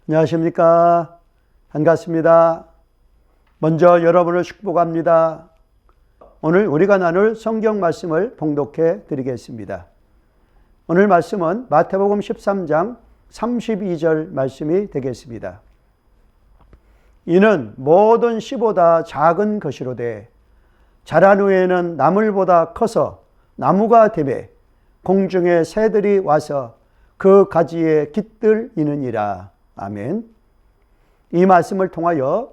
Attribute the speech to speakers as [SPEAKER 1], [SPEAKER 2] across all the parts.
[SPEAKER 1] 안녕하십니까. 반갑습니다. 먼저 여러분을 축복합니다. 오늘 우리가 나눌 성경 말씀을 봉독해 드리겠습니다. 오늘 말씀은 마태복음 13장 32절 말씀이 되겠습니다. 이는 모든 씨보다 작은 것이로되 자란 후에는 나물보다 커서 나무가 되매 공중의 새들이 와서 그 가지에 깃들이느니라. 아멘. 이 말씀을 통하여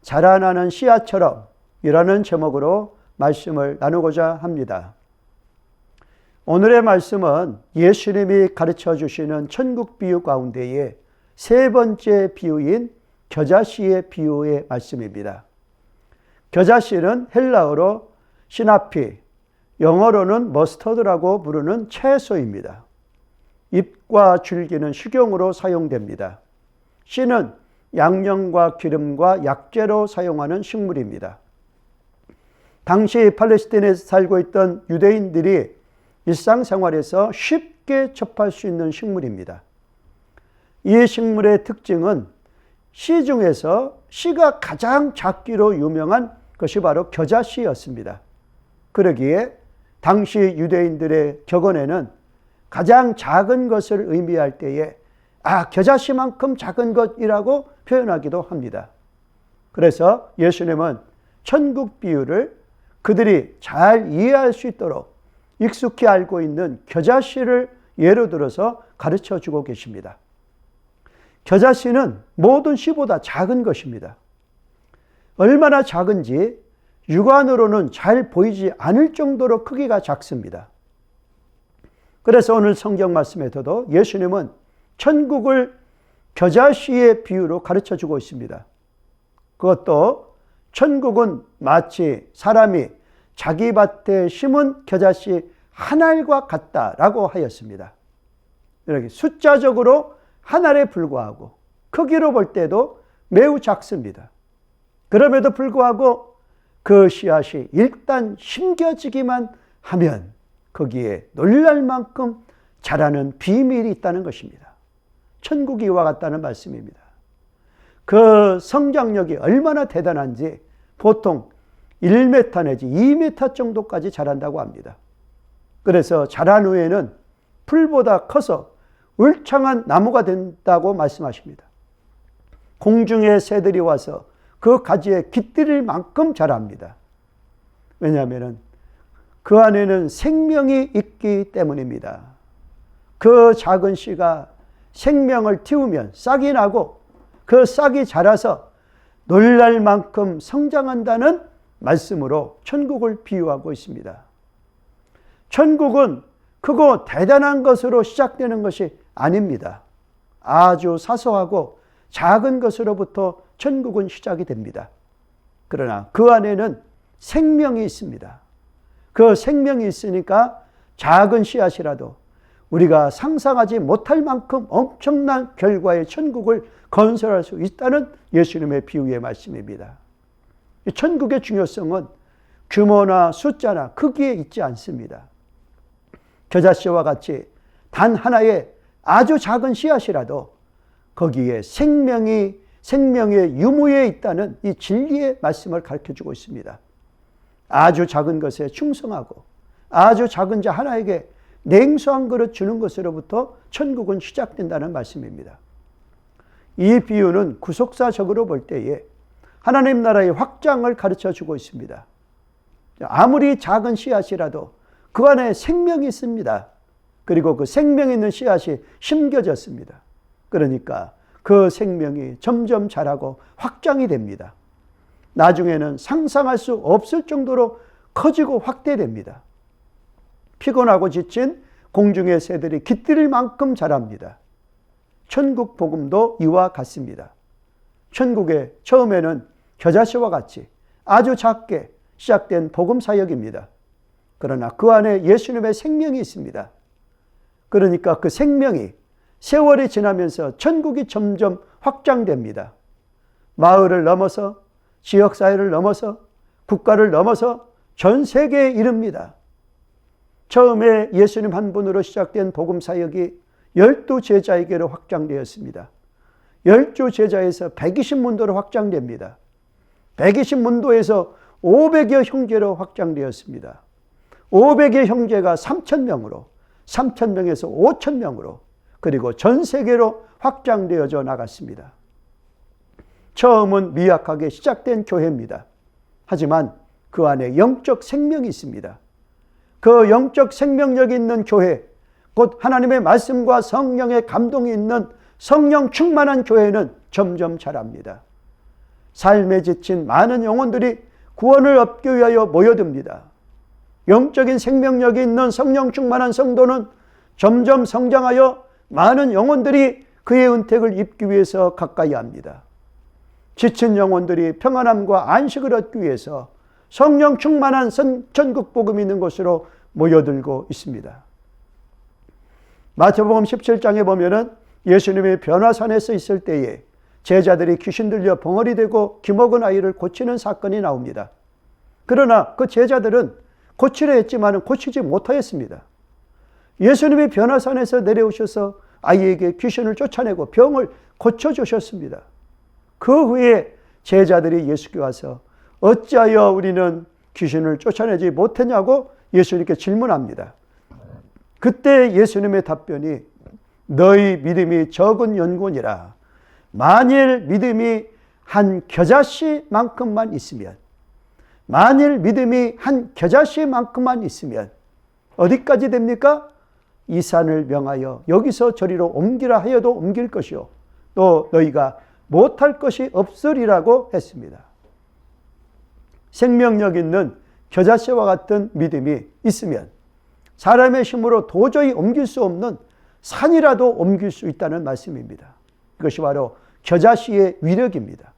[SPEAKER 1] 자라나는 씨앗처럼 이라는 제목으로 말씀을 나누고자 합니다. 오늘의 말씀은 예수님이 가르쳐 주시는 천국 비유 가운데의 세 번째 비유인 겨자씨의 비유의 말씀입니다. 겨자씨는 헬라어로 시나피, 영어로는 머스터드라고 부르는 채소입니다. 잎과 줄기는 식용으로 사용됩니다. 씨는 양념과 기름과 약재로 사용하는 식물입니다. 당시 팔레스타인에 살고 있던 유대인들이 일상생활에서 쉽게 접할 수 있는 식물입니다. 이 식물의 특징은 씨 중에서 씨가 가장 작기로 유명한 것이 바로 겨자씨였습니다. 그러기에 당시 유대인들의 격언에는 가장 작은 것을 의미할 때에 겨자씨만큼 작은 것이라고 표현하기도 합니다. 그래서 예수님은 천국 비유를 그들이 잘 이해할 수 있도록 익숙히 알고 있는 겨자씨를 예로 들어서 가르쳐 주고 계십니다. 겨자씨는 모든 씨보다 작은 것입니다. 얼마나 작은지 육안으로는 잘 보이지 않을 정도로 크기가 작습니다. 그래서 오늘 성경 말씀에서도 예수님은 천국을 겨자씨의 비유로 가르쳐 주고 있습니다. 그것도 천국은 마치 사람이 자기 밭에 심은 겨자씨 한 알과 같다라고 하였습니다. 이렇게 숫자적으로 한 알에 불과하고 크기로 볼 때도 매우 작습니다. 그럼에도 불구하고 그 씨앗이 일단 심겨지기만 하면 거기에 놀랄 만큼 자라는 비밀이 있다는 것입니다. 천국이 이와 같다는 말씀입니다. 그 성장력이 얼마나 대단한지 보통 1m 내지 2m 정도까지 자란다고 합니다. 그래서 자란 후에는 풀보다 커서 울창한 나무가 된다고 말씀하십니다. 공중의 새들이 와서 그 가지에 깃들일 만큼 자랍니다. 왜냐하면 그 안에는 생명이 있기 때문입니다. 그 작은 씨가 생명을 틔우면 싹이 나고 그 싹이 자라서 놀랄 만큼 성장한다는 말씀으로 천국을 비유하고 있습니다. 천국은 크고 대단한 것으로 시작되는 것이 아닙니다. 아주 사소하고 작은 것으로부터 천국은 시작이 됩니다. 그러나 그 안에는 생명이 있습니다. 그 생명이 있으니까 작은 씨앗이라도 우리가 상상하지 못할 만큼 엄청난 결과의 천국을 건설할 수 있다는 예수님의 비유의 말씀입니다. 천국의 중요성은 규모나 숫자나 크기에 있지 않습니다. 겨자씨와 같이 단 하나의 아주 작은 씨앗이라도 거기에 생명의 유무에 있다는 이 진리의 말씀을 가르쳐주고 있습니다. 아주 작은 것에 충성하고 아주 작은 자 하나에게 냉수 한 그릇 주는 것으로부터 천국은 시작된다는 말씀입니다. 이 비유는 구속사적으로 볼 때에 하나님 나라의 확장을 가르쳐 주고 있습니다. 아무리 작은 씨앗이라도 그 안에 생명이 있습니다. 그리고 그 생명 있는 씨앗이 심겨졌습니다. 그러니까 그 생명이 점점 자라고 확장이 됩니다. 나중에는 상상할 수 없을 정도로 커지고 확대됩니다. 피곤하고 지친 공중의 새들이 깃들일 만큼 자랍니다. 천국 복음도 이와 같습니다. 천국에 처음에는 겨자씨와 같이 아주 작게 시작된 복음 사역입니다. 그러나 그 안에 예수님의 생명이 있습니다. 그러니까 그 생명이 세월이 지나면서 천국이 점점 확장됩니다. 마을을 넘어서 지역사회를 넘어서 국가를 넘어서 전 세계에 이릅니다. 처음에 예수님 한 분으로 시작된 복음 사역이 12 제자에게로 확장되었습니다. 열두 제자에서 120문도로 확장됩니다. 120문도에서 500여 형제로 확장되었습니다. 500의 형제가 3,000명으로, 3,000명에서 5,000명으로, 그리고 전 세계로 확장되어져 나갔습니다. 처음은 미약하게 시작된 교회입니다. 하지만 그 안에 영적 생명이 있습니다. 그 영적 생명력이 있는 교회, 곧 하나님의 말씀과 성령의 감동이 있는 성령 충만한 교회는 점점 자랍니다. 삶에 지친 많은 영혼들이 구원을 얻기 위하여 모여듭니다. 영적인 생명력이 있는 성령 충만한 성도는 점점 성장하여 많은 영혼들이 그의 은택을 입기 위해서 가까이 합니다. 지친 영혼들이 평안함과 안식을 얻기 위해서 성령 충만한 천국 복음이 있는 곳으로 모여들고 있습니다. 마태복음 17장에 보면은 예수님이 변화산에서 있을 때에 제자들이 귀신 들려 벙어리 되고 기먹은 아이를 고치는 사건이 나옵니다. 그러나 그 제자들은 고치려 했지만 고치지 못하였습니다. 예수님이 변화산에서 내려오셔서 아이에게 귀신을 쫓아내고 병을 고쳐주셨습니다. 그 후에 제자들이 예수께 와서 어찌하여 우리는 귀신을 쫓아내지 못했냐고 예수님께 질문합니다. 그때 예수님의 답변이 너희 믿음이 적은 연고니라. 만일 믿음이 한 겨자씨만큼만 있으면, 만일 믿음이 한 겨자씨만큼만 있으면 어디까지 됩니까? 이 산을 명하여 여기서 저리로 옮기라 하여도 옮길 것이요 또 너희가 못할 것이 없으리라고 했습니다. 생명력 있는 겨자씨와 같은 믿음이 있으면 사람의 힘으로 도저히 옮길 수 없는 산이라도 옮길 수 있다는 말씀입니다. 이것이 바로 겨자씨의 위력입니다.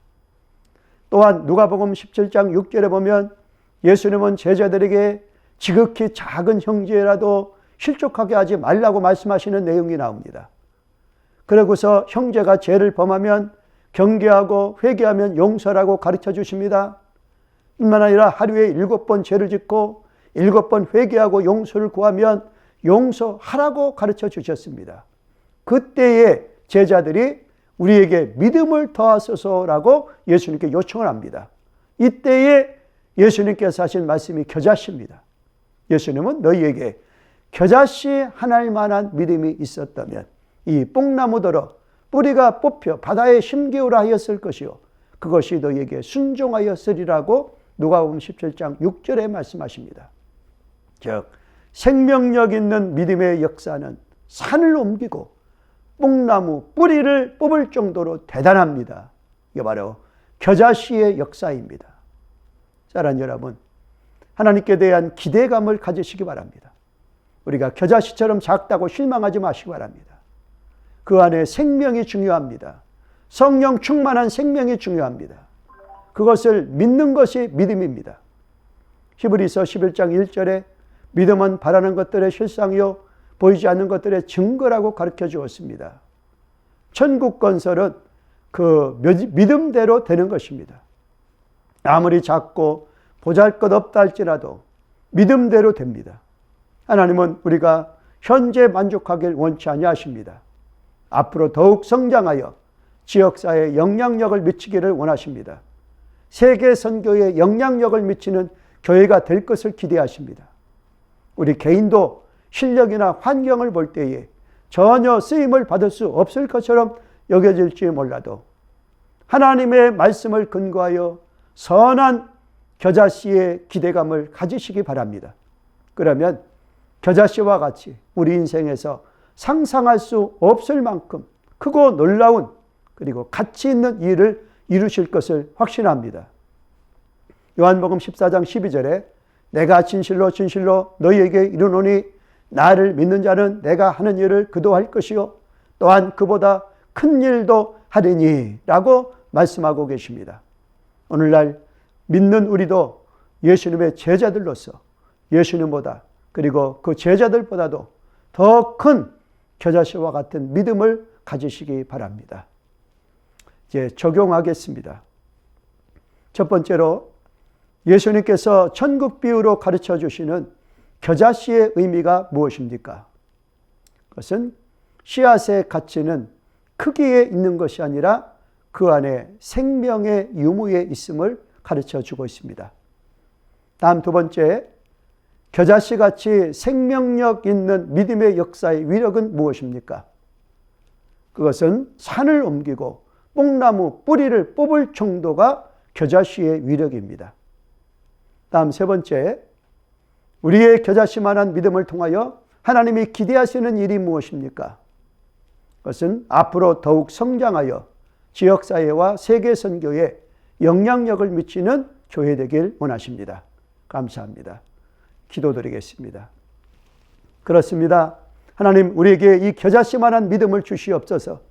[SPEAKER 1] 또한 누가복음 17장 6절에 보면 예수님은 제자들에게 지극히 작은 형제라도 실족하게 하지 말라고 말씀하시는 내용이 나옵니다. 그러고서 형제가 죄를 범하면 경계하고 회개하면 용서라고 가르쳐 주십니다. 뿐만 아니라 하루에 7번 죄를 짓고 7번 회개하고 용서를 구하면 용서하라고 가르쳐 주셨습니다. 그때에 제자들이 우리에게 믿음을 더하소서라고 예수님께 요청을 합니다. 이때에 예수님께서 하신 말씀이 겨자씨입니다. 예수님은 너희에게 겨자씨 하나일 만한 믿음이 있었다면 이 뽕나무더러 뿌리가 뽑혀 바다에 심기우라 하였을 것이요 그것이 너희에게 순종하였으리라고 누가복음 17장 6절에 말씀하십니다. 즉 생명력 있는 믿음의 역사는 산을 옮기고 뽕나무 뿌리를 뽑을 정도로 대단합니다. 이게 바로 겨자씨의 역사입니다. 사랑하는 여러분, 하나님께 대한 기대감을 가지시기 바랍니다. 우리가 겨자씨처럼 작다고 실망하지 마시기 바랍니다. 그 안에 생명이 중요합니다. 성령 충만한 생명이 중요합니다. 그것을 믿는 것이 믿음입니다. 히브리서 11장 1절에 믿음은 바라는 것들의 실상이요 보이지 않는 것들의 증거라고 가르쳐 주었습니다. 천국 건설은 그 믿음대로 되는 것입니다. 아무리 작고 보잘것없다 할지라도 믿음대로 됩니다. 하나님은 우리가 현재 만족하길 원치 아니하십니다. 앞으로 더욱 성장하여 지역사회에 영향력을 미치기를 원하십니다. 세계 선교에 영향력을 미치는 교회가 될 것을 기대하십니다. 우리 개인도 실력이나 환경을 볼 때에 전혀 쓰임을 받을 수 없을 것처럼 여겨질지 몰라도 하나님의 말씀을 근거하여 선한 겨자씨의 기대감을 가지시기 바랍니다. 그러면 겨자씨와 같이 우리 인생에서 상상할 수 없을 만큼 크고 놀라운 그리고 가치 있는 일을 이루실 것을 확신합니다. 요한복음 14장 12절에 내가 진실로 진실로 너희에게 이르노니 나를 믿는 자는 내가 하는 일을 그도 할 것이요 또한 그보다 큰 일도 하리니 라고 말씀하고 계십니다. 오늘날 믿는 우리도 예수님의 제자들로서 예수님보다 그리고 그 제자들보다도 더 큰 겨자씨와 같은 믿음을 가지시기 바랍니다. 이제 적용하겠습니다. 첫 번째로 예수님께서 천국 비유로 가르쳐 주시는 겨자씨의 의미가 무엇입니까? 그것은 씨앗의 가치는 크기에 있는 것이 아니라 그 안에 생명의 유무에 있음을 가르쳐 주고 있습니다. 다음 두 번째, 겨자씨같이 생명력 있는 믿음의 역사의 위력은 무엇입니까? 그것은 산을 옮기고 뽕나무 뿌리를 뽑을 정도가 겨자씨의 위력입니다. 다음 세 번째, 우리의 겨자씨만한 믿음을 통하여 하나님이 기대하시는 일이 무엇입니까? 그것은 앞으로 더욱 성장하여 지역사회와 세계선교에 영향력을 미치는 교회 되길 원하십니다. 감사합니다. 기도드리겠습니다. 그렇습니다. 하나님, 우리에게 이 겨자씨만한 믿음을 주시옵소서.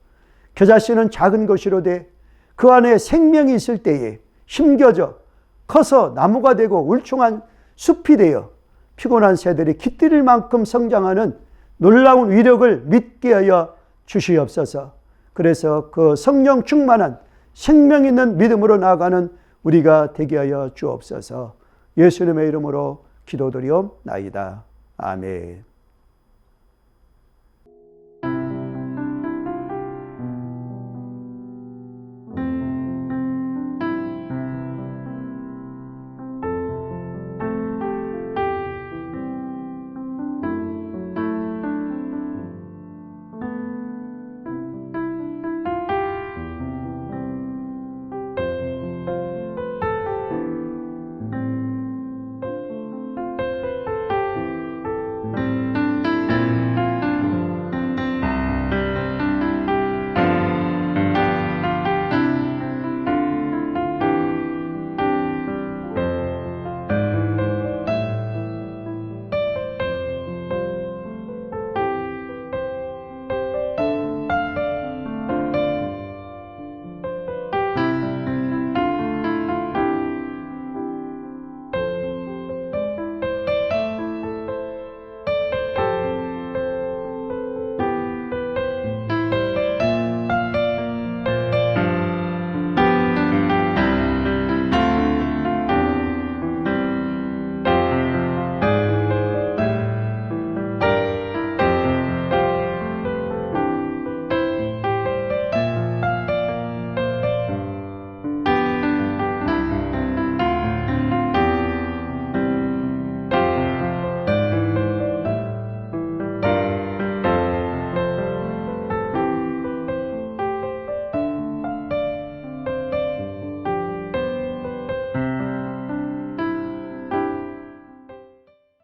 [SPEAKER 1] 겨자씨는 작은 것이로되 그 안에 생명이 있을 때에 심겨져 커서 나무가 되고 울충한 숲이 되어 피곤한 새들이 깃들일 만큼 성장하는 놀라운 위력을 믿게 하여 주시옵소서. 그래서 그 성령 충만한 생명 있는 믿음으로 나아가는 우리가 되게 하여 주옵소서. 예수님의 이름으로 기도드리옵나이다. 아멘.